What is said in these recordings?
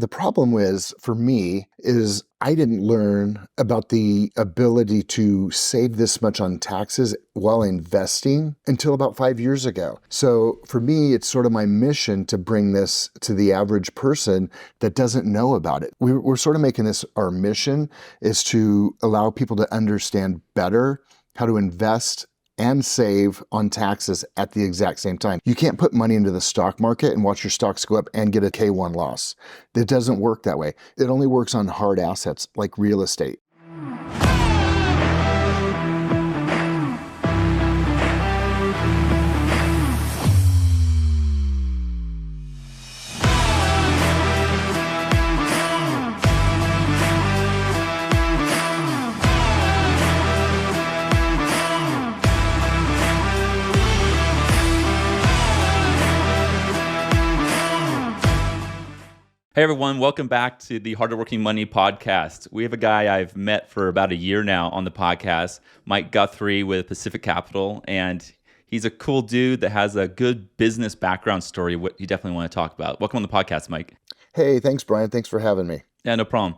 The problem is, for me, is I didn't learn about the ability to save this much on taxes while investing until about 5 years ago. So for me, it's sort of my mission to bring this to the average person that doesn't know about it. We're sort of making this our mission, is to allow people to understand better how to invest and save on taxes at the exact same time. You can't put money into the stock market and watch your stocks go up and get a K1 loss. It doesn't work that way. It only works on hard assets like real estate. Hey everyone, welcome back to the Harder Working Money podcast. We have a guy I've met for about a year now on the podcast, Mike Guthrie with Pacific Capital, and he's a cool dude that has a good business background story, what you definitely want to talk about. Welcome on the podcast, Mike. Hey, thanks, Brian. Thanks for having me. Yeah, no problem.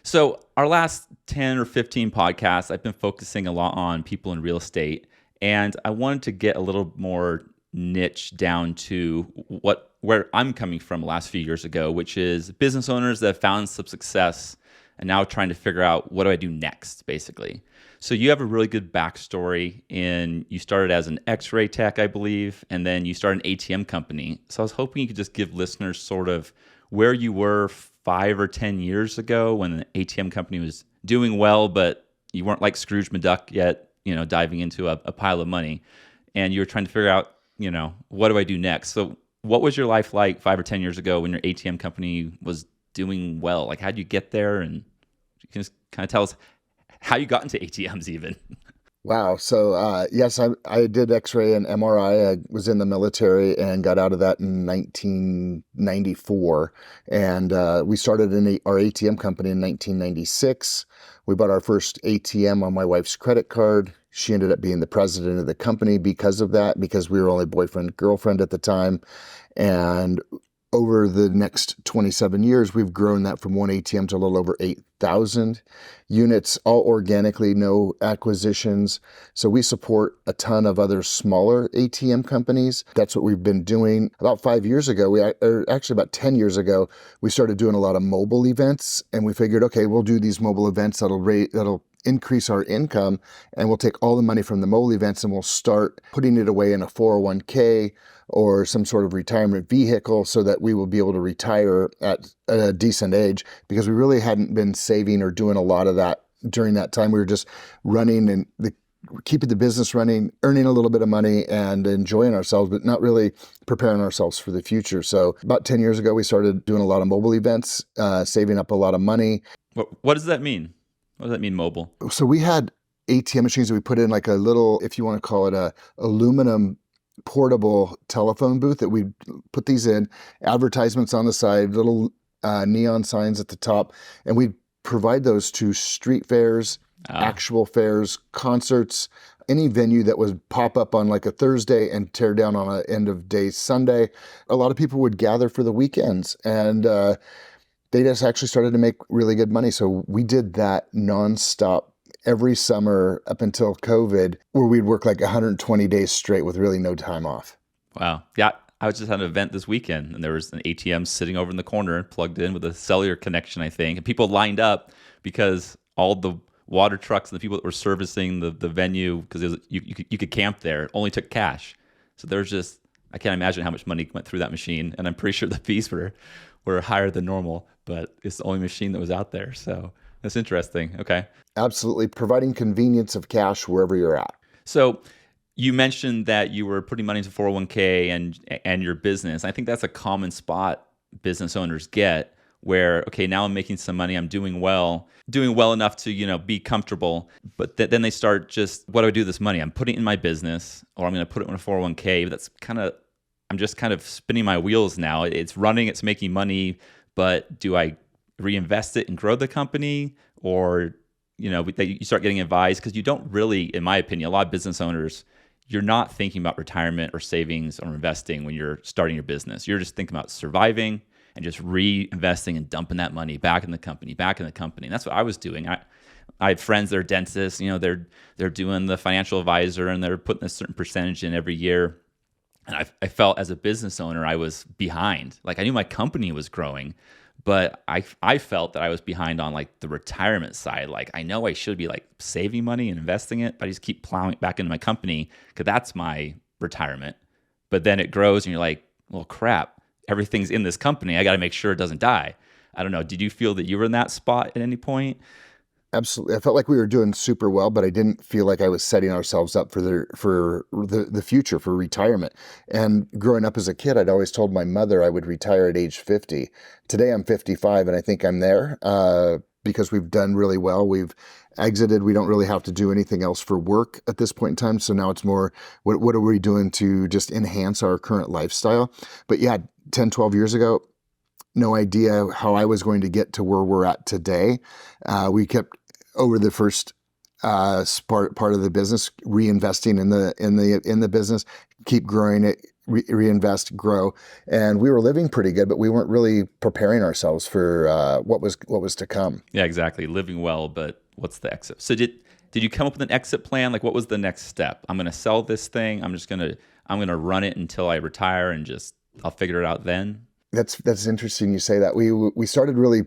So our last 10 or 15 podcasts, I've been focusing a lot on people in real estate, and I wanted to get a little more niche down to where I'm coming from the last few years ago, which is business owners that have found some success and now trying to figure out, what do I do next, basically. So you have a really good backstory you started as an x-ray tech, I believe, and then you started an ATM company. So I was hoping you could just give listeners sort of where you were 5 or 10 years ago when the ATM company was doing well, but you weren't like Scrooge McDuck yet, diving into a pile of money. And you were trying to figure out, what do I do next? So what was your life like 5 or 10 years ago when your ATM company was doing well? Like, how'd you get there? And you can just kind of tell us how you got into ATMs even. Wow. So yes, I did X-ray and MRI. I was in the military and got out of that in 1994. And we started our ATM company in 1996. We bought our first ATM on my wife's credit card. She ended up being the president of the company because of that, because we were only boyfriend, girlfriend at the time. And over the next 27 years, we've grown that from one ATM to a little over 8,000 units, all organically, no acquisitions. So we support a ton of other smaller ATM companies. That's what we've been doing. About 5 years ago, actually about 10 years ago, we started doing a lot of mobile events, and we figured, okay, we'll do these mobile events that'll increase our income, and we'll take all the money from the mobile events and we'll start putting it away in a 401k or some sort of retirement vehicle so that we will be able to retire at a decent age, because we really hadn't been saving or doing a lot of that during that time. We were just running and keeping the business running, earning a little bit of money and enjoying ourselves, but not really preparing ourselves for the future. So about 10 years ago, we started doing a lot of mobile events, saving up a lot of money. What does that mean? What does that mean, mobile? So we had ATM machines that we put in like a little, if you want to call it a aluminum portable telephone booth, that we put these in, advertisements on the side, little neon signs at the top, and we provide those to street fairs, actual fairs, concerts, any venue that would pop up on like a Thursday and tear down on an end of day Sunday. A lot of people would gather for the weekends, and they just actually started to make really good money. So we did that nonstop every summer up until COVID, where we'd work like 120 days straight with really no time off. Wow. Yeah. I was just at an event this weekend, and there was an ATM sitting over in the corner plugged in with a cellular connection, I think. And people lined up because all the water trucks and the people that were servicing the venue, because you could camp there, only took cash. So there's just, I can't imagine how much money went through that machine. And I'm pretty sure the fees were higher than normal, but it's the only machine that was out there. So that's interesting. Okay. Absolutely. Providing convenience of cash wherever you're at. So you mentioned that you were putting money into 401k and your business. I think that's a common spot business owners get, where, okay, now I'm making some money, I'm doing well enough to, be comfortable. But then they start just, what do I do with this money? I'm putting it in my business, or I'm going to put it in a 401k. But I'm just kind of spinning my wheels now. It's running, it's making money, but do I reinvest it and grow the company? Or, you start getting advised, because you don't really, in my opinion, a lot of business owners, you're not thinking about retirement or savings or investing when you're starting your business. You're just thinking about surviving and just reinvesting and dumping that money back in the company, back in the company. And that's what I was doing. I have friends that are dentists, they're doing the financial advisor and they're putting a certain percentage in every year. And I felt as a business owner, I was behind. Like I knew my company was growing, but I felt that I was behind on like the retirement side. Like I know I should be like saving money and investing it, but I just keep plowing it back into my company because that's my retirement. But then it grows and you're like, well, crap, everything's in this company. I got to make sure it doesn't die. I don't know. Did you feel that you were in that spot at any point? Absolutely. I felt like we were doing super well, but I didn't feel like I was setting ourselves up for the future, for retirement. And growing up as a kid, I'd always told my mother I would retire at age 50. Today I'm 55 and I think I'm there because we've done really well. We've exited. We don't really have to do anything else for work at this point in time. So now it's more, what are we doing to just enhance our current lifestyle? But yeah, 10, 12 years ago, no idea how I was going to get to where we're at today. We kept over the first part of the business, reinvesting in the business, keep growing it, reinvest, grow, and we were living pretty good, but we weren't really preparing ourselves for what was to come. Yeah, exactly. Living well, but what's the exit? So did you come up with an exit plan? Like what was the next step? I'm going to sell this thing. I'm going to run it until I retire and I'll figure it out then. That's interesting you say that. We started really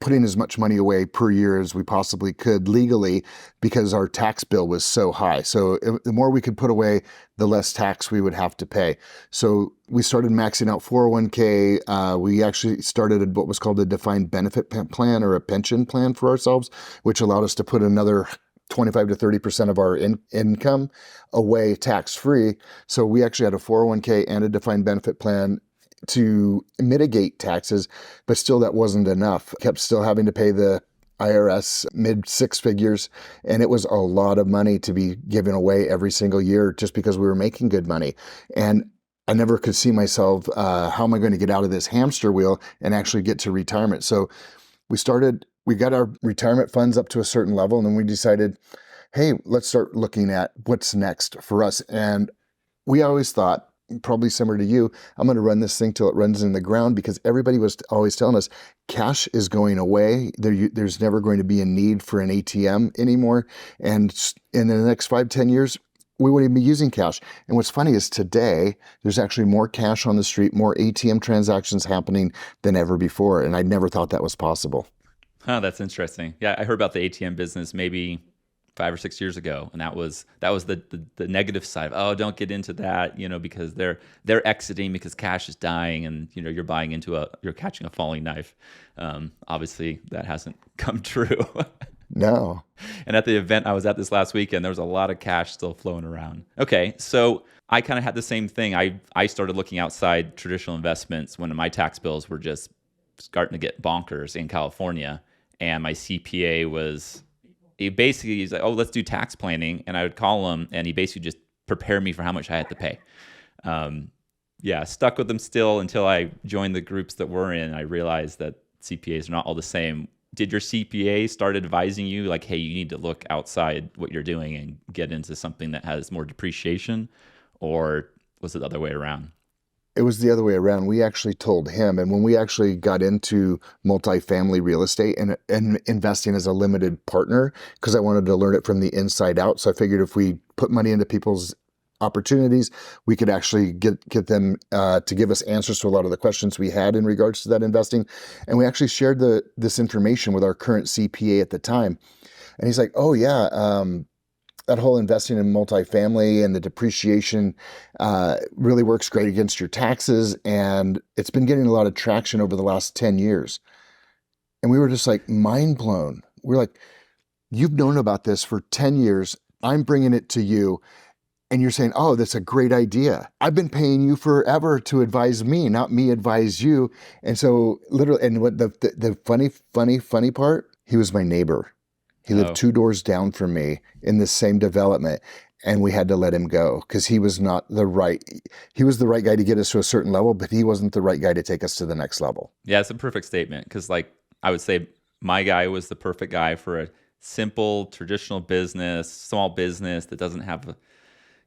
putting as much money away per year as we possibly could legally because our tax bill was so high. So the more we could put away, the less tax we would have to pay. So we started maxing out 401k. We actually started what was called a defined benefit plan or a pension plan for ourselves, which allowed us to put another 25 to 30% of our income away tax-free. So we actually had a 401k and a defined benefit plan to mitigate taxes, but still that wasn't enough. Kept still having to pay the IRS mid six figures, and it was a lot of money to be given away every single year just because we were making good money. And I never could see myself, how am I going to get out of this hamster wheel and actually get to retirement? So we got our retirement funds up to a certain level, and then we decided, hey, let's start looking at what's next for us. And we always thought, probably similar to you, I'm going to run this thing till it runs in the ground because everybody was always telling us cash is going away. There's never going to be a need for an ATM anymore. And in the next 5-10 years, we wouldn't even be using cash. And what's funny is today, there's actually more cash on the street, more ATM transactions happening than ever before. And I never thought that was possible. Huh, that's interesting. Yeah, I heard about the ATM business maybe 5 or 6 years ago, and that was the negative side of, oh, don't get into that, because they're exiting because cash is dying, and you're you're catching a falling knife. Obviously, that hasn't come true. No. And at the event I was at this last weekend, there was a lot of cash still flowing around. Okay, so I kind of had the same thing. I started looking outside traditional investments when my tax bills were just starting to get bonkers in California, and my CPA he's like, oh, let's do tax planning. And I would call him and he basically just prepared me for how much I had to pay. Stuck with them still until I joined the groups that we're in. I realized that CPAs are not all the same. Did your CPA start advising you like, hey, you need to look outside what you're doing and get into something that has more depreciation? Or was it the other way around? It was the other way around. We actually told him. And when we actually got into multifamily real estate and investing as a limited partner, because I wanted to learn it from the inside out. So I figured if we put money into people's opportunities, we could actually get them to give us answers to a lot of the questions we had in regards to that investing. And we actually shared this information with our current CPA at the time. And he's like, oh yeah, that whole investing in multifamily and the depreciation really works great against your taxes. And it's been getting a lot of traction over the last 10 years. And we were just like mind blown. We're like, you've known about this for 10 years. I'm bringing it to you. And you're saying, oh, that's a great idea. I've been paying you forever to advise me, not me advise you. And so literally, and what the funny part, he was my neighbor. He lived 2 doors down from me in the same development, and we had to let him go because he was the right guy to get us to a certain level, but he wasn't the right guy to take us to the next level. Yeah, it's a perfect statement because I would say my guy was the perfect guy for a simple, traditional business, small business that doesn't have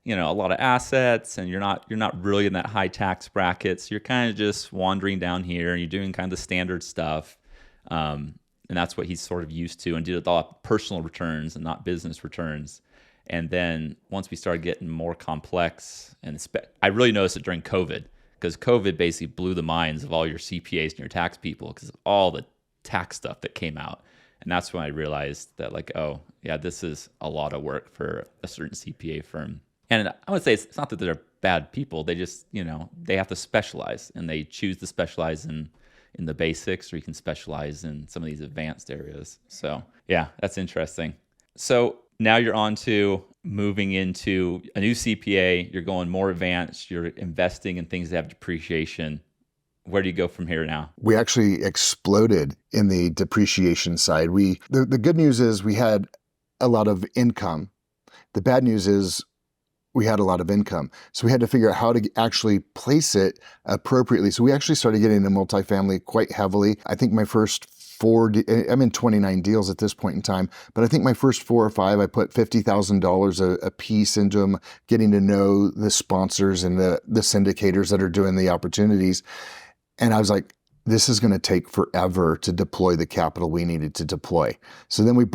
a lot of assets, and you're not really in that high tax brackets. You're kind of just wandering down here, and you're doing kind of the standard stuff. And that's what he's sort of used to, and did a lot of personal returns and not business returns. And then once we started getting more complex, and I really noticed it during COVID, because COVID basically blew the minds of all your CPAs and your tax people because of all the tax stuff that came out. And that's when I realized that, like, oh yeah, this is a lot of work for a certain CPA firm. And I would say it's not that they're bad people. They just, they have to specialize, and they choose to specialize in the basics, or you can specialize in some of these advanced areas. So yeah, that's interesting. So now you're on to moving into a new CPA. You're going more advanced. You're investing in things that have depreciation. Where do you go from here now? We actually exploded in the depreciation side. The good news is we had a lot of income. The bad news is we had a lot of income. So we had to figure out how to actually place it appropriately. So we actually started getting into multifamily quite heavily. I think my first I'm in 29 deals at this point in time, but I think my first 4 or 5, I put $50,000 a piece into them, getting to know the sponsors and the syndicators that are doing the opportunities. And I was like, this is going to take forever to deploy the capital we needed to deploy. So then we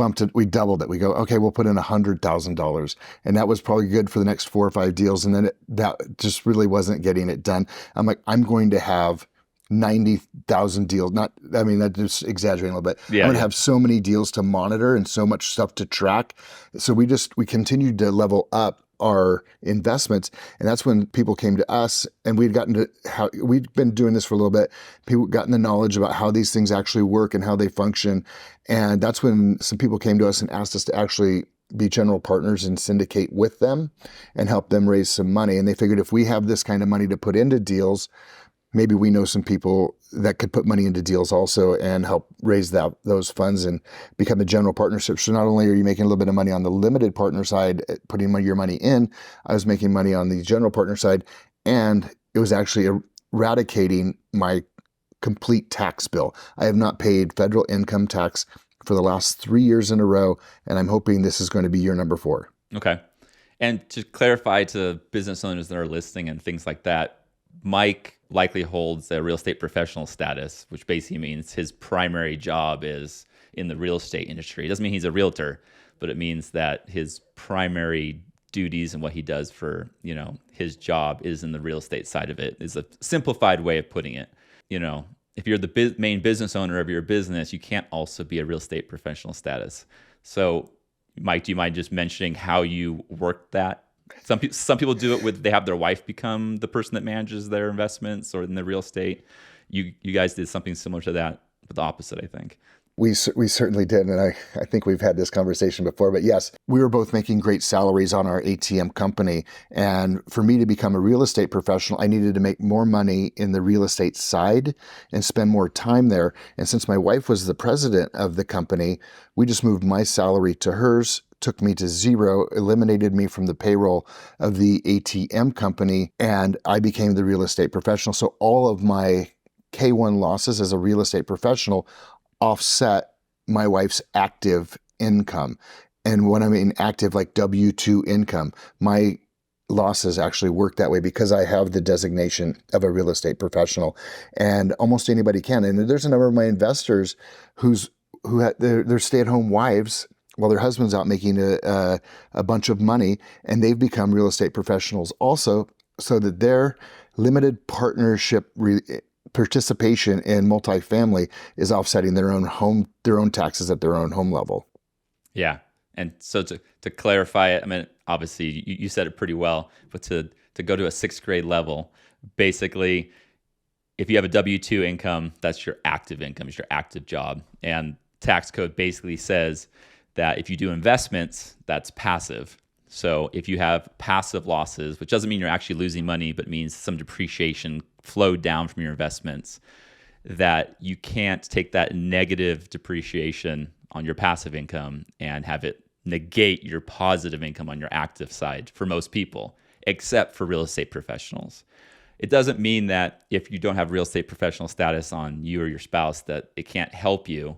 doubled it. We go, okay, we'll put in $100,000. And that was probably good for the next 4 or 5 deals. And then that just really wasn't getting it done. I'm like, I'm going to have 90,000 deals. That's just exaggerating a little bit. Yeah, I'm going to have so many deals to monitor and so much stuff to track. So we continued to level up our investments. And that's when people came to us, and we'd been doing this for a little bit. People gotten the knowledge about how these things actually work and how they function. And that's when some people came to us and asked us to actually be general partners and syndicate with them and help them raise some money. And they figured if we have this kind of money to put into deals, maybe we know some people that could put money into deals also and help raise those funds and become a general partnership. So not only are you making a little bit of money on the limited partner side, putting your money in, I was making money on the general partner side, and it was actually eradicating my complete tax bill. I have not paid federal income tax for the last 3 years in a row, and I'm hoping this is going to be year number 4. Okay. And to clarify to business owners that are listening and things like that, Mike likely holds a real estate professional status, which basically means his primary job is in the real estate industry. It doesn't mean he's a realtor, but it means that his primary duties and what he does for, his job is in the real estate side of it, is a simplified way of putting it. If you're the main business owner of your business, you can't also be a real estate professional status. So, Mike, do you mind just mentioning how you work that? Some people do it they have their wife become the person that manages their investments or in the real estate. You guys did something similar to that, but the opposite, I think. We certainly did, and I think we've had this conversation before, but yes, we were both making great salaries on our ATM company, and for me to become a real estate professional, I needed to make more money in the real estate side and spend more time there. And since my wife was the president of the company, we just moved my salary to hers, took me to zero, eliminated me from the payroll of the ATM company, and I became the real estate professional. So all of my K1 losses as a real estate professional offset my wife's active income. And when I mean active, like W-2 income, my losses actually work that way because I have the designation of a real estate professional, and almost anybody can. And there's a number of my investors who had their stay-at-home wives while their husband's out making a bunch of money, and they've become real estate professionals also, so that their limited partnership participation in multifamily is offsetting their own taxes at their own home level. Yeah. And so to clarify it, I mean, obviously you said it pretty well, but to go to a 6th grade level, basically, if you have a W-2 income, that's your active income, it's your active job. And tax code basically says that if you do investments, that's passive. So if you have passive losses, which doesn't mean you're actually losing money, but means some depreciation flowed down from your investments, that you can't take that negative depreciation on your passive income and have it negate your positive income on your active side for most people, except for real estate professionals. It doesn't mean that if you don't have real estate professional status on you or your spouse that it can't help you.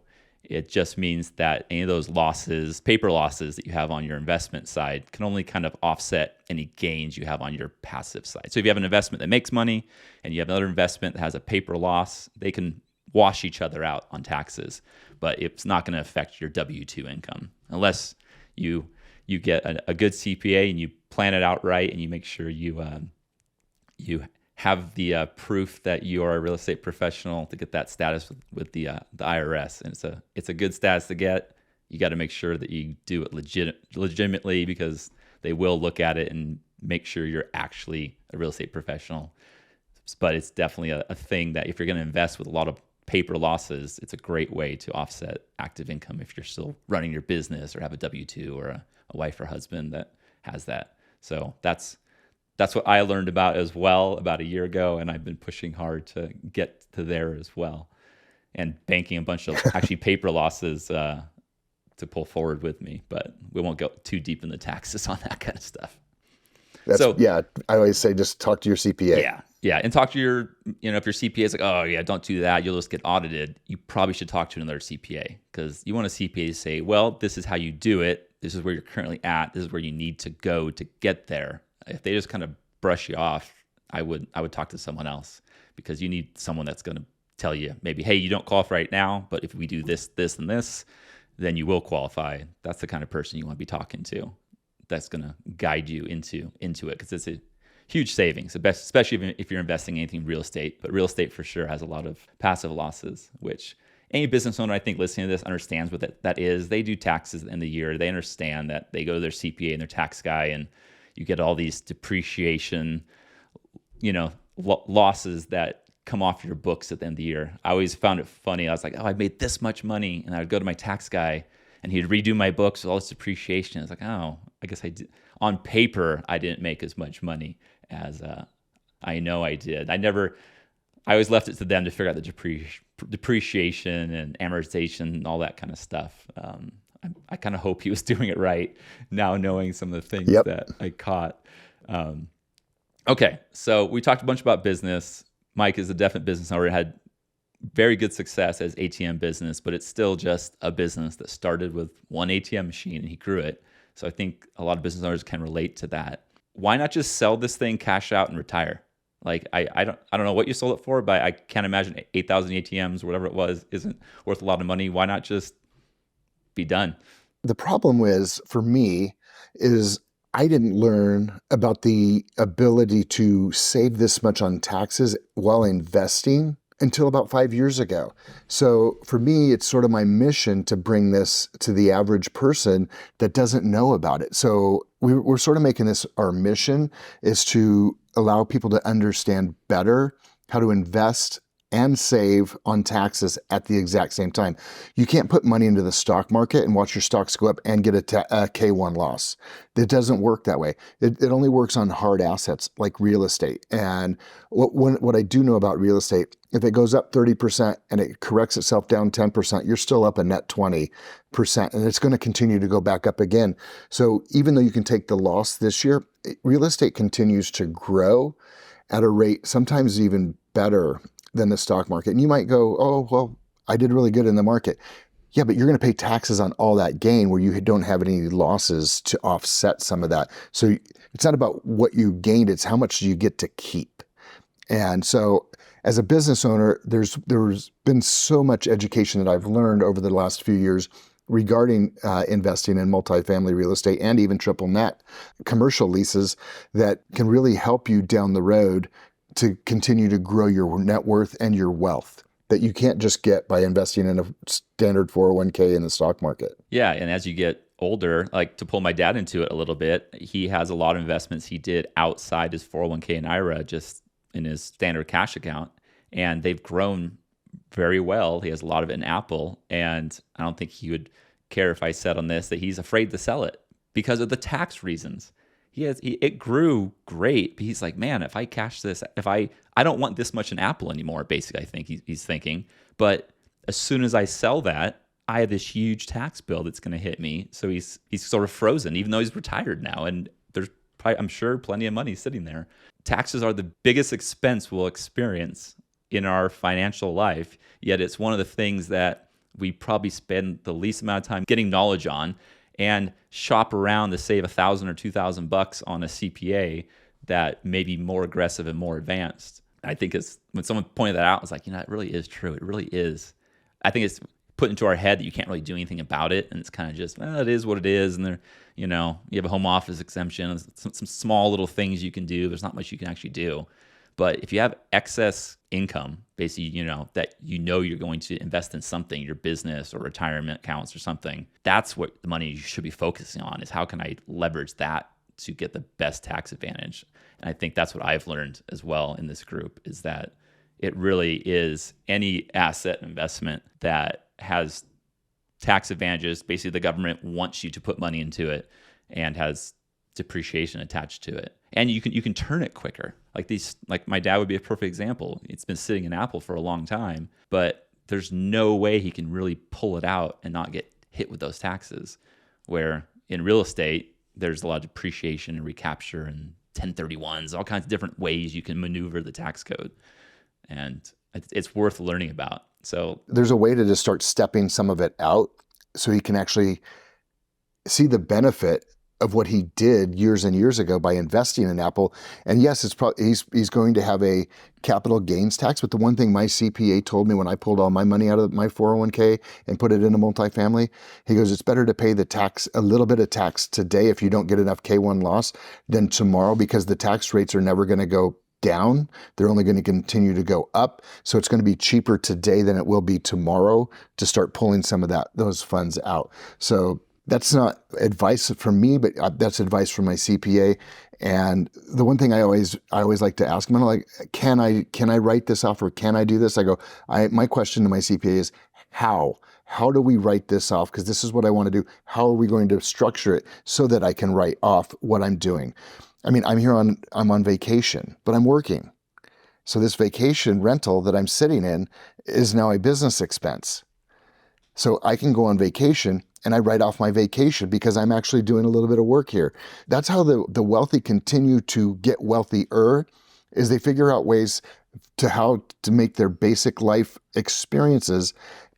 It just means that any of those losses, paper losses that you have on your investment side can only kind of offset any gains you have on your passive side. So if you have an investment that makes money and you have another investment that has a paper loss, they can wash each other out on taxes, but it's not going to affect your W-2 income unless you get a good CPA and you plan it out right and you make sure you have the proof that you are a real estate professional to get that status with the IRS. And it's a good status to get. You got to make sure that you do it legitimately, because they will look at it and make sure you're actually a real estate professional. But it's definitely a thing that if you're going to invest with a lot of paper losses, it's a great way to offset active income if you're still running your business or have a W-2 or a wife or husband that has that. So that's what I learned about as well about a year ago, and I've been pushing hard to get to there as well, and banking a bunch of actually paper losses to pull forward with me. But we won't go too deep in the taxes on that kind of stuff. Yeah, I always say just talk to your CPA. Yeah, and talk to your, if your CPA is like, oh yeah, don't do that, you'll just get audited. You probably should talk to another CPA, because you want a CPA to say, well, this is how you do it. This is where you're currently at. This is where you need to go to get there. If they just kind of brush you off, I would talk to someone else, because you need someone that's going to tell you maybe, hey, you don't qualify right now, but if we do this, this, and this, then you will qualify. That's the kind of person you want to be talking to. That's going to guide you into it, because it's a huge savings, especially if you're investing in anything real estate. But real estate for sure has a lot of passive losses, which any business owner I think listening to this understands what that is. They do taxes at the end of the year. They understand that they go to their CPA and their tax guy, and you get all these depreciation, losses that come off your books at the end of the year. I always found it funny. I was like, oh, I made this much money. And I would go to my tax guy and he'd redo my books with all this depreciation. I was like, oh, I guess I did. On paper, I didn't make as much money as I know I did. I always left it to them to figure out the depreciation and amortization and all that kind of stuff. I kind of hope he was doing it right now, knowing some of the things that I caught. Okay, so we talked a bunch about business. Mike is a definite business owner, had very good success as ATM business, but it's still just a business that started with one ATM machine and he grew it. So I think a lot of business owners can relate to that. Why not just sell this thing, cash out, and retire? Like I don't know what you sold it for, but I can't imagine 8,000 ATMs or whatever it was isn't worth a lot of money. Why not just be done? The problem for me is I didn't learn about the ability to save this much on taxes while investing until about 5 years ago. So for me, it's sort of my mission to bring this to the average person that doesn't know about it. So we're sort of making this our mission, is to allow people to understand better how to invest and save on taxes at the exact same time. You can't put money into the stock market and watch your stocks go up and get a K1 loss. It doesn't work that way. It only works on hard assets like real estate. And what I do know about real estate, if it goes up 30% and it corrects itself down 10%, you're still up a net 20%, and it's going to continue to go back up again. So even though you can take the loss this year, real estate continues to grow at a rate sometimes even better than the stock market. And you might go, oh, well, I did really good in the market. Yeah, but you're going to pay taxes on all that gain where you don't have any losses to offset some of that. So it's not about what you gained, it's how much you get to keep. And so as a business owner, there's been so much education that I've learned over the last few years regarding investing in multifamily real estate and even triple net commercial leases that can really help you down the road to continue to grow your net worth and your wealth that you can't just get by investing in a standard 401k in the stock market. Yeah, and as you get older, like to pull my dad into it a little bit, he has a lot of investments he did outside his 401k and IRA, just in his standard cash account, and they've grown very well. He has a lot of it in Apple, and I don't think he would care if I said on this that he's afraid to sell it because of the tax reasons. It grew great, but he's like, man, if I cash this, I don't want this much in Apple anymore, basically, I think he's thinking. But as soon as I sell that, I have this huge tax bill that's going to hit me. So he's sort of frozen, even though he's retired now. And there's probably, I'm sure, plenty of money sitting there. Taxes are the biggest expense we'll experience in our financial life, yet it's one of the things that we probably spend the least amount of time getting knowledge on and shop around to save $1,000 or $2,000 on a CPA that may be more aggressive and more advanced. I think it's when someone pointed that out, it's like, it really is true. It really is. I think it's put into our head that you can't really do anything about it. And it's kind of just, it is what it is. And you have a home office exemption, some small little things you can do. There's not much you can actually do. But if you have excess income, basically, that you're going to invest in something, your business or retirement accounts or something, that's what the money you should be focusing on, is how can I leverage that to get the best tax advantage. And I think that's what I've learned as well in this group, is that it really is any asset investment that has tax advantages. Basically, the government wants you to put money into it and has depreciation attached to it. And you can turn it quicker. Like my dad would be a perfect example. It's been sitting in Apple for a long time, but there's no way he can really pull it out and not get hit with those taxes. Where in real estate, there's a lot of depreciation and recapture and 1031s, all kinds of different ways you can maneuver the tax code. And it's worth learning about. So there's a way to just start stepping some of it out so he can actually see the benefit of what he did years and years ago by investing in Apple. And yes, it's probably he's going to have a capital gains tax. But the one thing my CPA told me when I pulled all my money out of my 401k and put it into multifamily, he goes, it's better to pay the tax, a little bit of tax today if you don't get enough K1 loss, than tomorrow, because the tax rates are never going to go down. They're only going to continue to go up. So it's going to be cheaper today than it will be tomorrow to start pulling some of those funds out. So that's not advice from me, but that's advice from my CPA. And the one thing I always like to ask him, I'm like, can I write this off, or can I do this? I go, my question to my CPA is how? How do we write this off? Because this is what I want to do. How are we going to structure it so that I can write off what I'm doing? I mean, I'm on vacation, but I'm working. So this vacation rental that I'm sitting in is now a business expense. So I can go on vacation and I write off my vacation because I'm actually doing a little bit of work here. That's how the wealthy continue to get wealthier, is they figure out ways to how to make their basic life experiences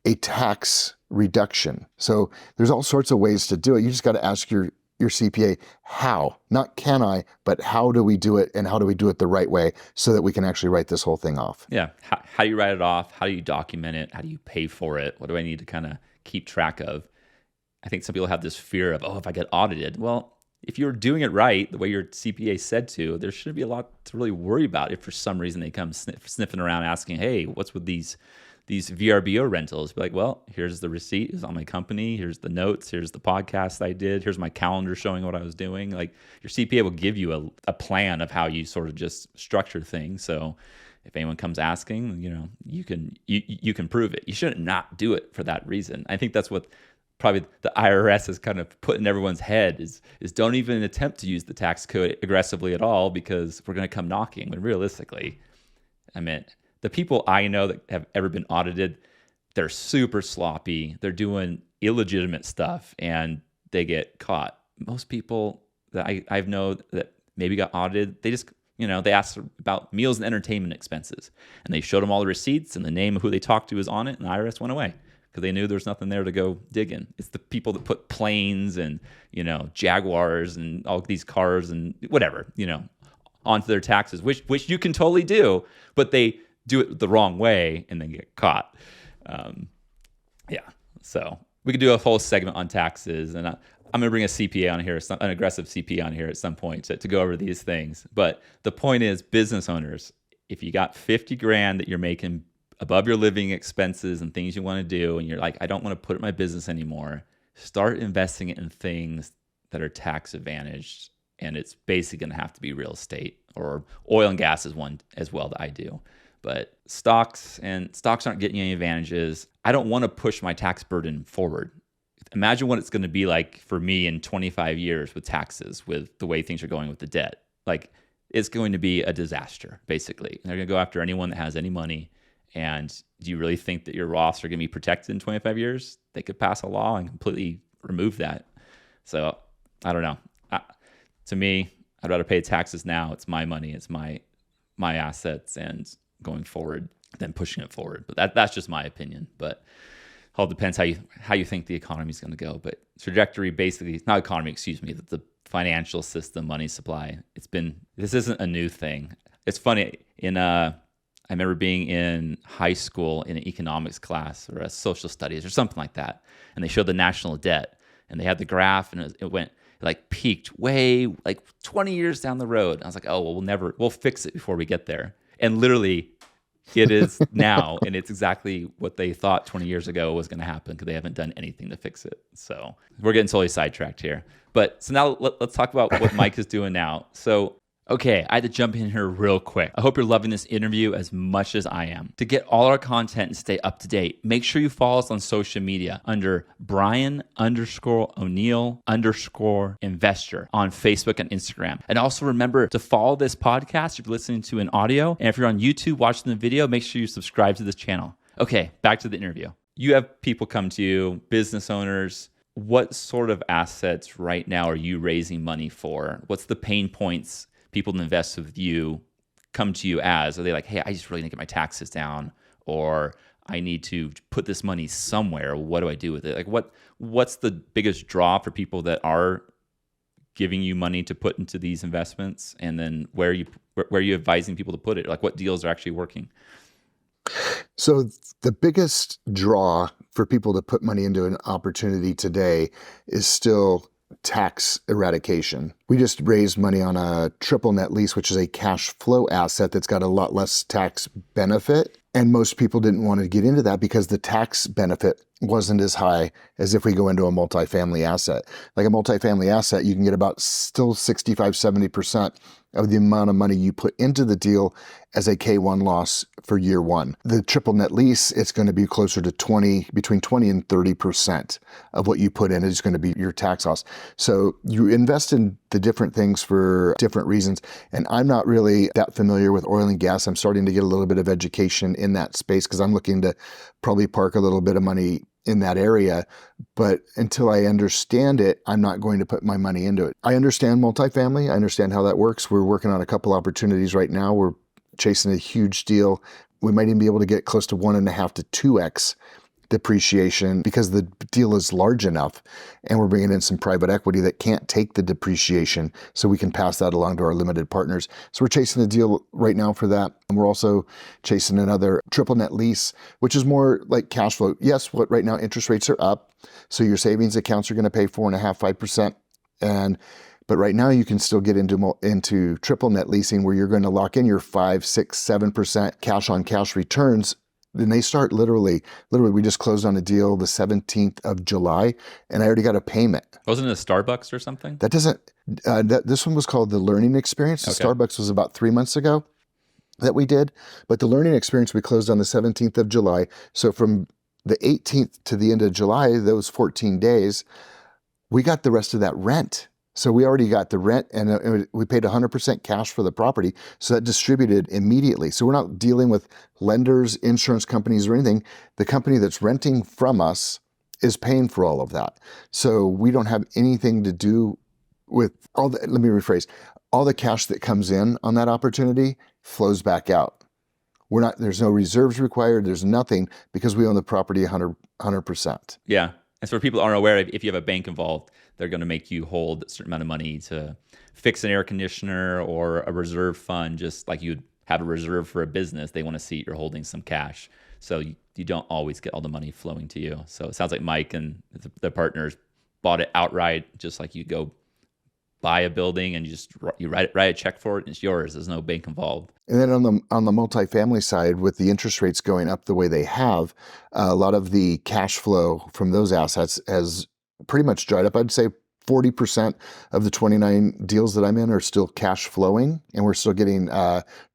a tax reduction. So there's all sorts of ways to do it. You just got to ask your CPA how, not can I, but how do we do it, and how do we do it the right way so that we can actually write this whole thing off? Yeah. How do you write it off? How do you document it? How do you pay for it? What do I need to kind of keep track of? I think some people have this fear of, if I get audited. Well, if you're doing it right, the way your CPA said to, there shouldn't be a lot to really worry about if for some reason they come sniffing around asking, hey, what's with these VRBO rentals? Be like, well, here's the receipt. It's on my company. Here's the notes. Here's the podcast I did. Here's my calendar showing what I was doing. Like, your CPA will give you a plan of how you sort of just structure things. So if anyone comes asking, you can prove it. You shouldn't not do it for that reason. I think that's what probably the IRS has kind of put in everyone's head is don't even attempt to use the tax code aggressively at all, because we're going to come knocking. When realistically, I mean, the people I know that have ever been audited, they're super sloppy. They're doing illegitimate stuff and they get caught. Most people that I know that maybe got audited, they just, they asked about meals and entertainment expenses, and they showed them all the receipts and the name of who they talked to was on it, and the IRS went away because they knew there's nothing there to go dig in. It's the people that put planes and, Jaguars and all these cars and whatever, onto their taxes, which you can totally do, but they do it the wrong way and then get caught. So we could do a whole segment on taxes, and I'm going to bring a CPA on here, an aggressive CPA on here at some point to go over these things. But the point is, business owners, if you got 50 grand that you're making above your living expenses and things you want to do, and you're like, I don't want to put it in my business anymore, start investing it in things that are tax advantaged. And it's basically going to have to be real estate, or oil and gas is one as well that I do. But stocks aren't getting any advantages. I don't want to push my tax burden forward. Imagine what it's going to be like for me in 25 years with taxes, with the way things are going with the debt. Like, it's going to be a disaster, basically. They're going to go after anyone that has any money. And do you really think that your Roths are going to be protected in 25 years? They could pass a law and completely remove that. So I don't know. To me, I'd rather pay taxes now. It's my money. It's my assets, and going forward than pushing it forward. But that's just my opinion. But all depends how you think the economy is going to go. But trajectory, basically, not economy, excuse me, the financial system, money supply. This isn't a new thing. It's funny. I remember being in high school in an economics class or a social studies or something like that, and they showed the national debt, and they had the graph, and it like peaked way like 20 years down the road. I was like, oh well, we'll fix it before we get there. And literally, it is now, and it's exactly what they thought 20 years ago was going to happen because they haven't done anything to fix it. So we're getting totally sidetracked here. So now let's talk about what Mike is doing now. So, okay, I had to jump in here real quick. I hope you're loving this interview as much as I am. To get all our content and stay up to date, make sure you follow us on social media under Brian_O'Neill_investor on Facebook and Instagram. And also remember to follow this podcast if you're listening to an audio. And if you're on YouTube watching the video, make sure you subscribe to this channel. Okay, back to the interview. You have people come to you, business owners. What sort of assets right now are you raising money for? What's the pain points people that invest with you come to you as? Are they like, hey, I just really need to get my taxes down, or I need to put this money somewhere. What do I do with it? Like what's the biggest draw for people that are giving you money to put into these investments? And then where are you advising people to put it? Like what deals are actually working? So the biggest draw for people to put money into an opportunity today is still tax eradication. We just raised money on a triple net lease, which is a cash flow asset that's got a lot less tax benefit. And most people didn't want to get into that because the tax benefit wasn't as high as if we go into a multifamily asset. Like a multifamily asset, you can get about still 65, 70% of the amount of money you put into the deal as a K1 loss for year one. The triple net lease, it's going to be closer to between 20 and 30% of what you put in is going to be your tax loss. So you invest in the different things for different reasons. And I'm not really that familiar with oil and gas. I'm starting to get a little bit of education in that space because I'm looking to probably park a little bit of money in that area. But until I understand it, I'm not going to put my money into it. I understand multifamily. I understand how that works. We're working on a couple opportunities right now. We're chasing a huge deal. We might even be able to get close to 1.5 to 2x depreciation because the deal is large enough, and we're bringing in some private equity that can't take the depreciation, so we can pass that along to our limited partners. So we're chasing a deal right now for that. And we're also chasing another triple net lease, which is more like cash flow. Yes, right now interest rates are up, so your savings accounts are going to pay 4.5%, 5%. But right now you can still get into triple net leasing where you're going to lock in your 5, 6, 7% cash on cash returns. Then they start literally, we just closed on a deal the 17th of July, and I already got a payment. Wasn't it a Starbucks or something? This one was called the Learning Experience. Okay. Starbucks was about 3 months ago that we did, but the Learning Experience we closed on the 17th of July. So from the 18th to the end of July, those 14 days, we got the rest of that rent. So we already got the rent, and we paid 100% cash for the property. So that distributed immediately. So we're not dealing with lenders, insurance companies, or anything. The company that's renting from us is paying for all of that. So we don't have anything to do with let me rephrase. All the cash that comes in on that opportunity flows back out. There's no reserves required. There's nothing because we own the property 100%. Yeah. And so for people who aren't aware, if you have a bank involved, they're going to make you hold a certain amount of money to fix an air conditioner or a reserve fund, just like you'd have a reserve for a business. They want to see you're holding some cash. So you don't always get all the money flowing to you. So it sounds like Mike and the partners bought it outright, just like you go buy a building and you write a check for it and it's yours. There's no bank involved. And then on the multifamily side, with the interest rates going up the way they have, a lot of the cash flow from those assets has pretty much dried up. I'd say 40% of the 29 deals that I'm in are still cash flowing, and we're still getting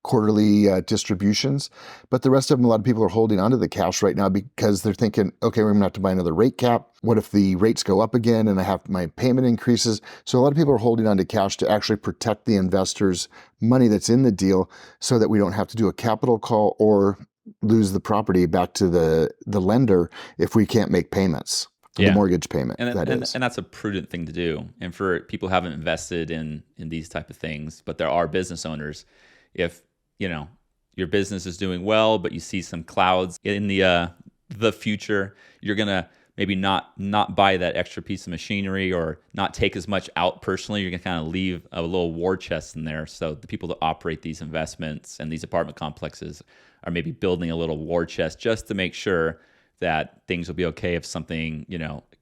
quarterly distributions. But the rest of them, a lot of people are holding onto the cash right now because they're thinking, okay, we're going to have to buy another rate cap. What if the rates go up again and my payment increases? So a lot of people are holding onto cash to actually protect the investors' money that's in the deal so that we don't have to do a capital call or lose the property back to the lender if we can't make payments. The mortgage payment, and is. And that's a prudent thing to do. And for people who haven't invested in these type of things, but there are business owners, if your business is doing well, but you see some clouds in the the future. You're going to maybe not buy that extra piece of machinery or not take as much out personally. You're going to kind of leave a little war chest in there. So the people that operate these investments and these apartment complexes are maybe building a little war chest just to make sure that things will be okay if something,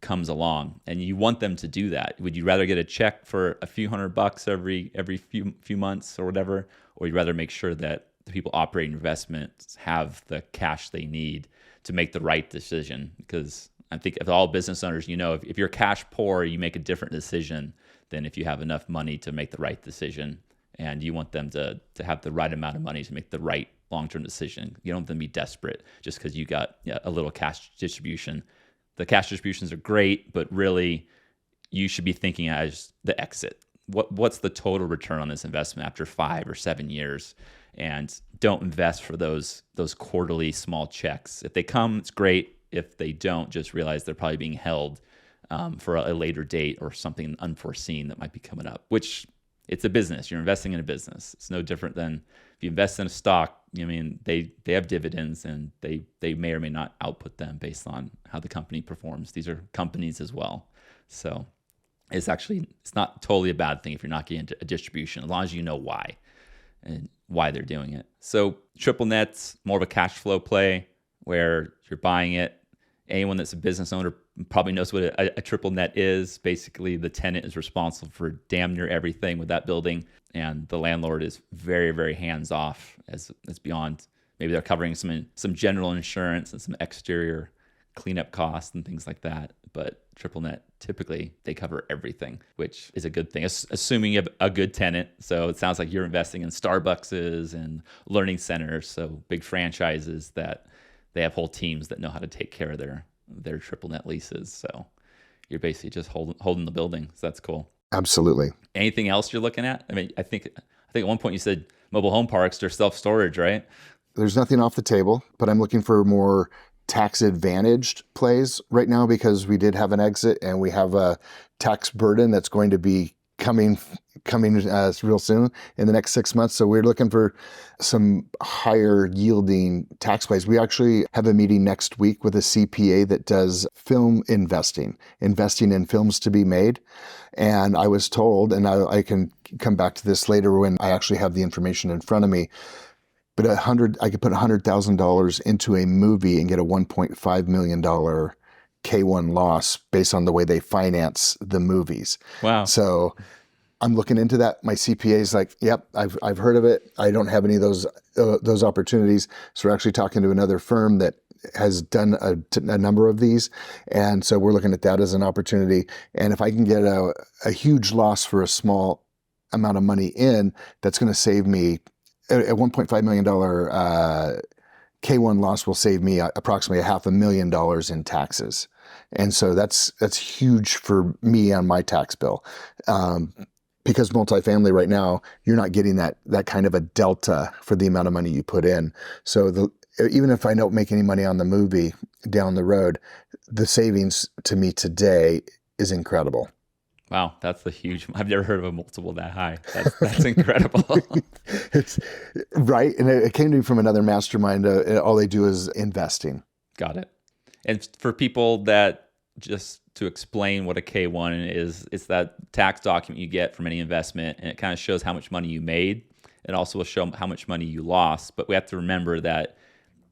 comes along. And you want them to do that. Would you rather get a check for a few $100 every few months or whatever, or you'd rather make sure that the people operating investments have the cash they need to make the right decision? Because I think if all business owners, if you're cash poor, you make a different decision than if you have enough money to make the right decision. And you want them to have the right amount of money to make the right long-term decision. You don't want them to be desperate just because you got a little cash distribution. The cash distributions are great, but really you should be thinking as the exit. What's the total return on this investment after 5 or 7 years? And don't invest for those quarterly small checks. If they come, it's great. If they don't, just realize they're probably being held for a later date or something unforeseen that might be coming up, which it's a business. You're investing in a business. It's no different than if you invest in a stock. They have dividends and they may or may not output them based on how the company performs. These are companies as well. So it's not totally a bad thing if you're not getting into a distribution, as long as you know why and why they're doing it. So triple net's more of a cash flow play where you're buying it. Anyone that's a business owner probably knows what a triple net is. Basically, the tenant is responsible for damn near everything with that building, and the landlord is very, very hands off. As beyond, maybe they're covering some general insurance and some exterior cleanup costs and things like that. But triple net, typically they cover everything, which is a good thing, assuming you have a good tenant. So it sounds like you're investing in Starbuckses and learning centers, so big franchises that they have whole teams that know how to take care of their triple net leases. So you're basically just holding the building. So that's cool. Absolutely. Anything else you're looking at? I mean, I think at one point you said mobile home parks, they're self-storage, right? There's nothing off the table, but I'm looking for more tax advantaged plays right now because we did have an exit and we have a tax burden that's going to be coming real soon in the next 6 months. So we're looking for some higher yielding tax plays. We actually have a meeting next week with a CPA that does film investing in films to be made. And I was told, and I can come back to this later when I actually have the information in front of me, but I could put $100,000 into a movie and get a $1.5 million K1 loss based on the way they finance the movies. Wow. So I'm looking into that. My CPA is like, yep, I've heard of it. I don't have any of those opportunities. So we're actually talking to another firm that has done a number of these. And so we're looking at that as an opportunity. And if I can get a huge loss for a small amount of money in, that's going to save me a $1.5 million K1 loss will save me approximately $500,000 in taxes. And so that's huge for me on my tax bill. Because multifamily right now, you're not getting that kind of a delta for the amount of money you put in. So even if I don't make any money on the movie down the road, the savings to me today is incredible. Wow, that's the huge. I've never heard of a multiple that high. That's incredible. It's right, and it came to me from another mastermind. All they do is investing. Got it. And for people that, just to explain what a K1 is, it's that tax document you get from any investment, and it kind of shows how much money you made. It also will show how much money you lost. But we have to remember that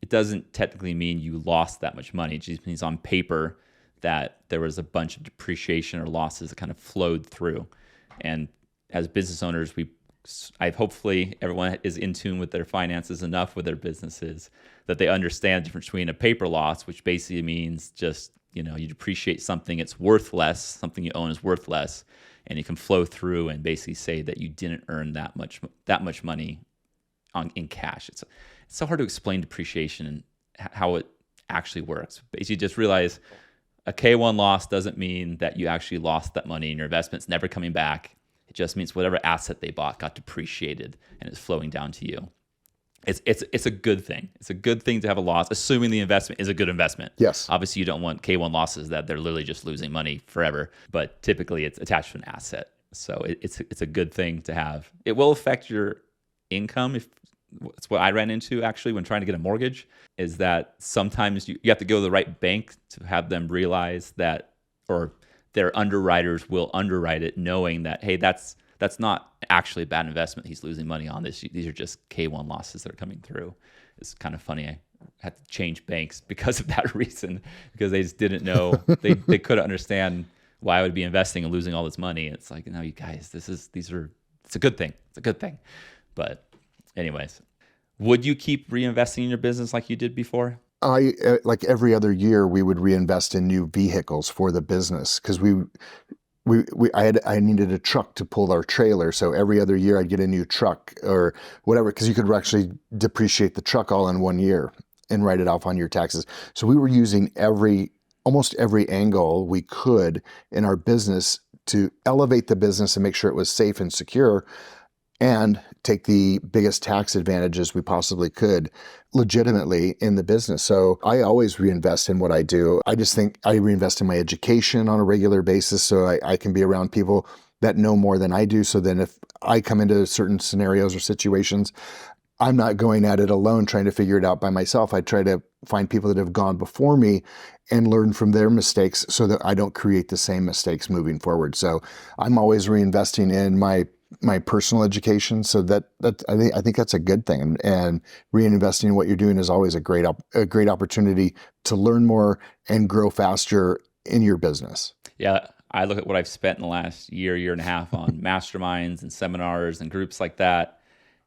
it doesn't technically mean you lost that much money. It just means on paper that there was a bunch of depreciation or losses that kind of flowed through. And as business owners, hopefully everyone is in tune with their finances enough with their businesses that they understand the difference between a paper loss, which basically means just, you depreciate something, it's worth less, something you own is worth less, and you can flow through and basically say that you didn't earn that much money in cash. It's so hard to explain depreciation and how it actually works. Basically, just realize a K1 loss doesn't mean that you actually lost that money and your investment's never coming back. It just means whatever asset they bought got depreciated and it's flowing down to you. It's a good thing. It's a good thing to have a loss, assuming the investment is a good investment. Yes. Obviously, you don't want K1 losses that they're literally just losing money forever, but typically it's attached to an asset. So it's a good thing to have. It will affect your income it's what I ran into actually when trying to get a mortgage, is that sometimes you have to go to the right bank to have them realize that, or their underwriters will underwrite it knowing that, hey, that's not actually a bad investment he's losing money on. These are just K1 losses that are coming through. It's kind of funny. I had to change banks because of that reason, because they just didn't know. They couldn't understand why I would be investing and losing all this money. It's like, no, you guys, it's a good thing. It's a good thing. But anyways, would you keep reinvesting in your business like you did before? Like every other year, we would reinvest in new vehicles for the business because I needed a truck to pull our trailer. So every other year I'd get a new truck or whatever, because you could actually depreciate the truck all in 1 year and write it off on your taxes. So we were using almost every angle we could in our business to elevate the business and make sure it was safe and secure, and take the biggest tax advantages we possibly could legitimately in the business. So I always reinvest in what I do. I just think I reinvest in my education on a regular basis so I can be around people that know more than I do. So then if I come into certain scenarios or situations, I'm not going at it alone trying to figure it out by myself. I try to find people that have gone before me and learn from their mistakes so that I don't create the same mistakes moving forward. So I'm always reinvesting in my personal education. So that I think that's a good thing. And reinvesting in what you're doing is always a great opportunity to learn more and grow faster in your business. Yeah, I look at what I've spent in the last year and a half on masterminds and seminars and groups like that,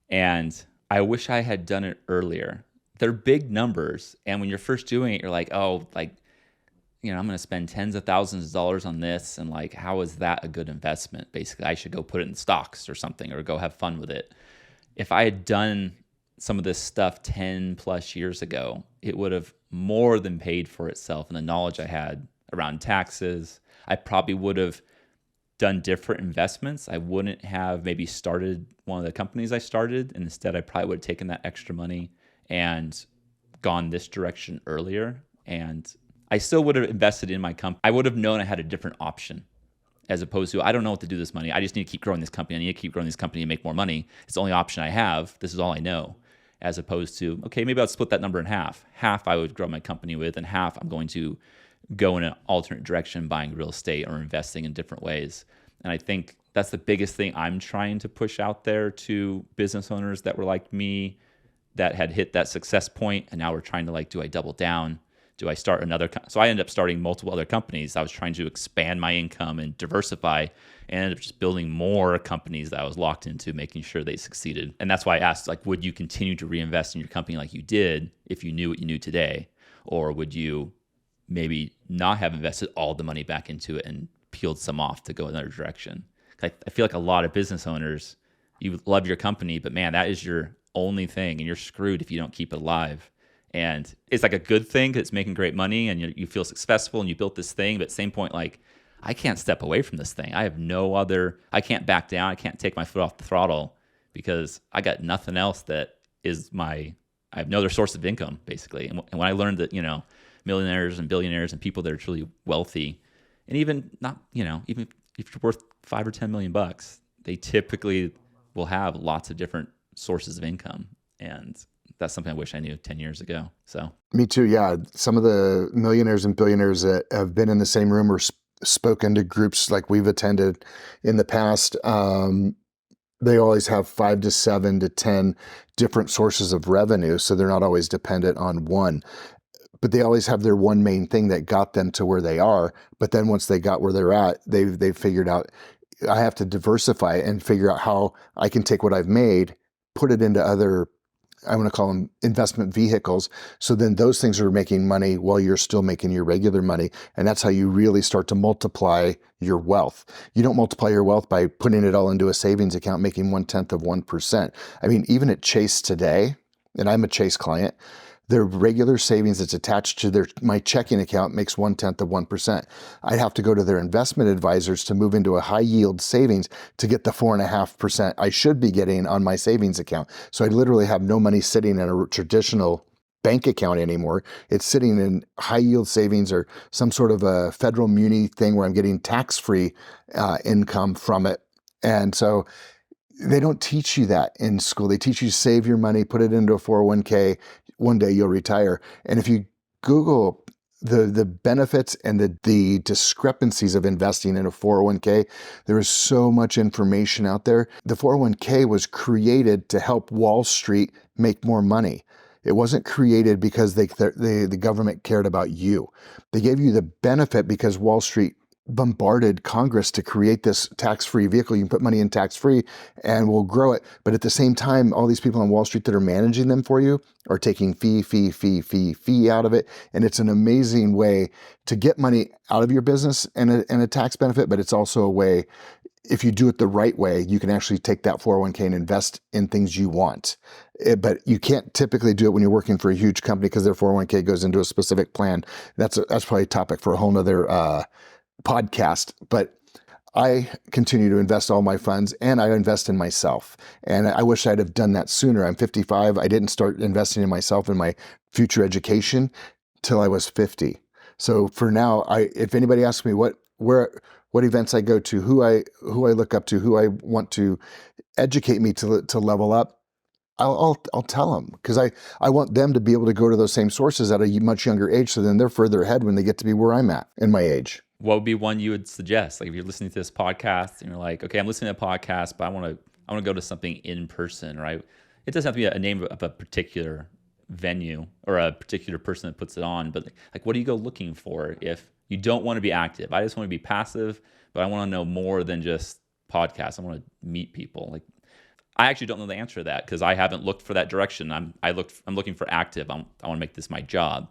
and I wish I had done it earlier. They're big numbers, and when you're first doing it, you're like, oh, like, I'm going to spend tens of thousands of dollars on this, and like, how is that a good investment? Basically, I should go put it in stocks or something, or go have fun with it. If I had done some of this stuff 10 plus years ago, it would have more than paid for itself. And the knowledge I had around taxes, I probably would have done different investments. I wouldn't have maybe started one of the companies I started, and instead I probably would have taken that extra money and gone this direction earlier. And I still would have invested in my company. I would have known I had a different option, as opposed to, I don't know what to do with this money. I just need to keep growing this company. I need to keep growing this company and make more money. It's the only option I have. This is all I know. As opposed to, okay, maybe I'll split that number in half. Half I would grow my company with, and half I'm going to go in an alternate direction, buying real estate or investing in different ways. And I think that's the biggest thing I'm trying to push out there to business owners that were like me, that had hit that success point, and now we're trying to, like, do I double down? Do I start another? So I ended up starting multiple other companies. I was trying to expand my income and diversify, and ended up just building more companies that I was locked into, making sure they succeeded. And that's why I asked, like, would you continue to reinvest in your company like you did if you knew what you knew today? Or would you maybe not have invested all the money back into it and peeled some off to go another direction? I feel like a lot of business owners, you love your company, but man, that is your only thing, and you're screwed if you don't keep it alive. And it's like a good thing because it's making great money and you feel successful and you built this thing. But at the same point, like, I can't step away from this thing. I can't back down. I can't take my foot off the throttle because I got nothing else that is I have no other source of income, basically. And when I learned that, millionaires and billionaires and people that are truly wealthy, and even not, even if you're worth $5 or $10 million, they typically will have lots of different sources of income. And that's something I wish I knew 10 years ago. So Me too. Yeah. Some of the millionaires and billionaires that have been in the same room or spoken to groups like we've attended in the past, they always have 5 to 7 to 10 different sources of revenue. So they're not always dependent on one, but they always have their one main thing that got them to where they are. But then once they got where they're at, they've figured out, I have to diversify and figure out how I can take what I've made, put it into other, I want to call them investment vehicles. So then those things are making money while you're still making your regular money. And that's how you really start to multiply your wealth. You don't multiply your wealth by putting it all into a savings account, making 0.1%. I mean, even at Chase today, and I'm a Chase client, their regular savings that's attached to my checking account makes 0.1%. I'd have to go to their investment advisors to move into a high yield savings to get the 4.5% I should be getting on my savings account. So I literally have no money sitting in a traditional bank account anymore. It's sitting in high yield savings or some sort of a federal muni thing where I'm getting tax-free income from it. And so They don't teach you that in school. They teach you to save your money, put it into a 401k. One day you'll retire. And if you Google the benefits and the discrepancies of investing in a 401k, there is so much information out there. The 401k was created to help Wall Street make more money. It wasn't created because the government cared about you. They gave you the benefit because Wall Street bombarded Congress to create this tax-free vehicle. You can put money in tax-free and we'll grow it. But at the same time, all these people on Wall Street that are managing them for you are taking fee out of it. And it's an amazing way to get money out of your business and a tax benefit, but it's also a way, if you do it the right way, you can actually take that 401k and invest in things you want. But you can't typically do it when you're working for a huge company because their 401k goes into a specific plan. That's probably a topic for a whole nother podcast. But I continue to invest all my funds and I invest in myself. And I wish I'd have done that sooner. I'm 55. I didn't start investing in myself and my future education till I was 50. So for now, if anybody asks me what events I go to, who I look up to, who I want to educate me to level up, I'll tell them, because I want them to be able to go to those same sources at a much younger age, so then they're further ahead when they get to be where I'm at in my age. What would be one you would suggest? Like if you're listening to this podcast and you're like, okay, I'm listening to a podcast, but I want to go to something in person, right? It doesn't have to be a name of a particular venue or a particular person that puts it on, but like, what do you go looking for if you don't want to be active? I just want to be passive, but I want to know more than just podcasts. I want to meet people. Like, I actually don't know the answer to that because I haven't looked for that direction. I'm looking for active. I want to make this my job.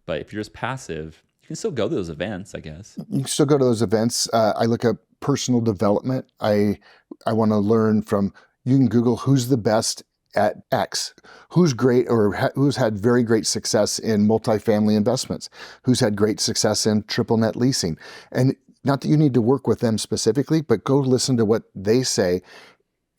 But if you're just passive, you can still go to those events, I guess. You can still go to those events. I look at personal development. I want to learn from, you can Google who's the best at X, who's great or who's had very great success in multifamily investments, who's had great success in triple net leasing. And not that you need to work with them specifically, but go listen to what they say.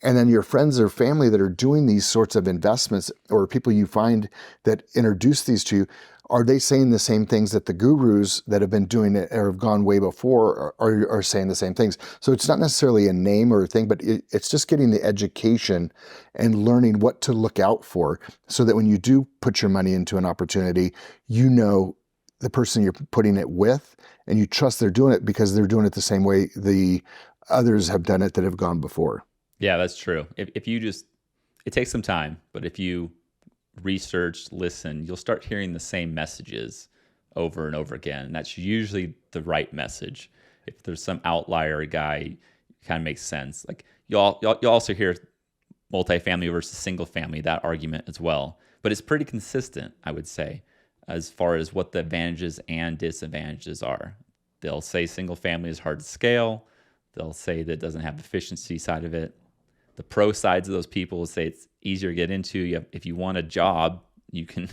And then your friends or family that are doing these sorts of investments, or people you find that introduce these to you, are they saying the same things that the gurus that have been doing it or have gone way before are saying the same things? So it's not necessarily a name or a thing, but it's just getting the education and learning what to look out for so that when you do put your money into an opportunity, you know the person you're putting it with and you trust they're doing it because they're doing it the same way the others have done it that have gone before. Yeah, that's true. If you just, it takes some time, but if you research, listen, you'll start hearing the same messages over and over again. And that's usually the right message. If there's some outlier guy, it kind of makes sense. Like you'll also hear multifamily versus single family, that argument as well. But it's pretty consistent, I would say, as far as what the advantages and disadvantages are. They'll say single family is hard to scale. They'll say that it doesn't have the efficiency side of it. The pro sides of those people will say it's easier to get into. If you want a job, you can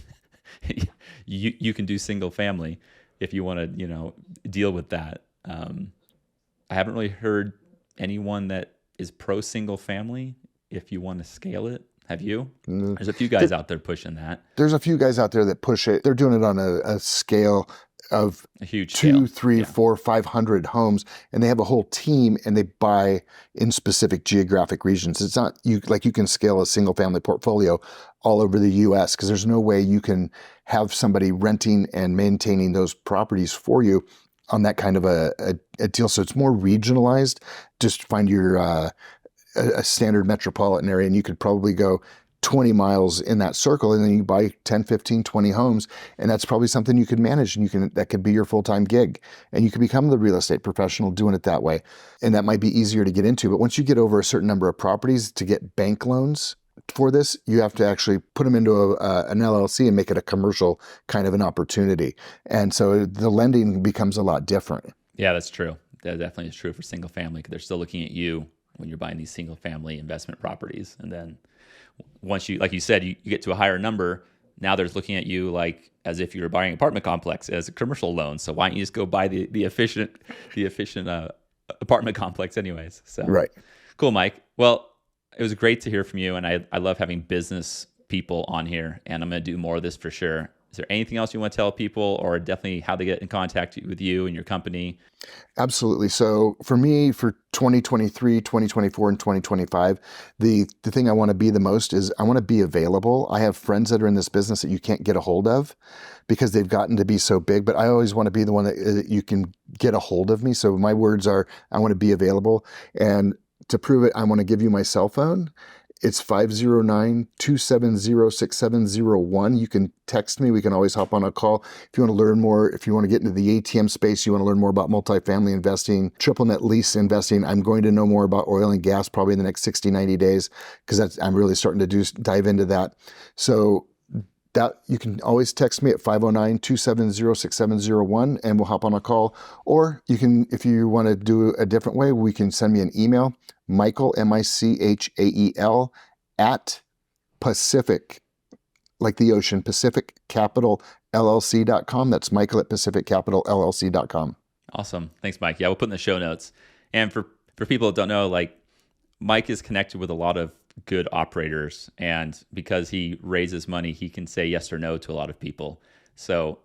you can do single family if you want to deal with that. I haven't really heard anyone that is pro single family if you want to scale it. Have you? There's a few guys out there pushing that. There's a few guys out there that push it. They're doing it on a scale of a huge 2, 3, 4, 500 homes, and they have a whole team and they buy in specific geographic regions. It's not you can scale a single family portfolio all over the US because there's no way you can have somebody renting and maintaining those properties for you on that kind of a deal. So it's more regionalized. Just find your a standard metropolitan area and you could probably go 20 miles in that circle and then you buy 10, 15, 20 homes. And that's probably something you could manage and that could be your full-time gig. And you could become the real estate professional doing it that way. And that might be easier to get into. But once you get over a certain number of properties to get bank loans for this, you have to actually put them into an LLC and make it a commercial kind of an opportunity. And so the lending becomes a lot different. Yeah, that's true. That definitely is true for single family because they're still looking at you when you're buying these single family investment properties. And then once you, like you said, you get to a higher number, now they're looking at you like as if you were buying an apartment complex as a commercial loan. So why don't you just go buy the efficient apartment complex anyways? So right. Cool, Mike. Well, it was great to hear from you. And I love having business people on here and I'm going to do more of this for sure. Is there anything else you want to tell people, or definitely how they get in contact with you and your company? Absolutely. So for me, for 2023, 2024, and 2025, the thing I want to be the most is I want to be available. I have friends that are in this business that you can't get a hold of because they've gotten to be so big, but I always want to be the one that you can get a hold of me. So my words are, I want to be available. And to prove it, I want to give you my cell phone. It's 509-270-6701. You can text me. We can always hop on a call. If you want to learn more, if you want to get into the ATM space, you want to learn more about multifamily investing, triple net lease investing. I'm going to know more about oil and gas probably in the next 60, 90 days because I'm really starting to dive into that. So that you can always text me at 509-270-6701 and we'll hop on a call. Or you can, if you want to do a different way, we can send me an email, Michael, Michael, at Pacific, like the ocean, Pacific Capital LLC.com. That's Michael at Pacific Capital LLC.com. Awesome. Thanks, Mike. Yeah, we'll put in the show notes. And for people that don't know, like Mike is connected with a lot of good operators, and because he raises money, he can say yes or no to a lot of people. So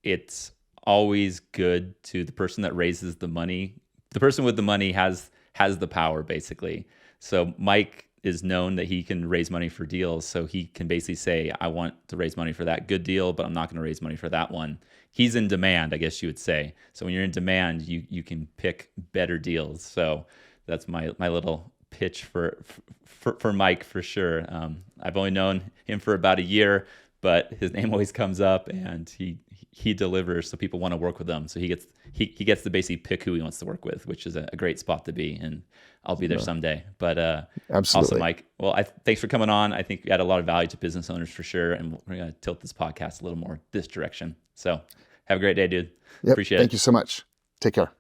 it's always good to the person that raises the money. The person with the money has the power, basically. So Mike is known that he can raise money for deals. So he can basically say, I want to raise money for that good deal, but I'm not going to raise money for that one. He's in demand, I guess you would say. So when you're in demand, you can pick better deals. So that's my little pitch for Mike for sure. I've only known him for about a year, but his name always comes up, and he delivers, so people want to work with him. So he gets to basically pick who he wants to work with, which is a great spot to be. And I'll be there someday. But Absolutely. Awesome, Mike. Well, thanks for coming on. I think you add a lot of value to business owners for sure, and we're going to tilt this podcast a little more this direction. So have a great day, dude. Yep. Appreciate it. Thank you so much. Take care.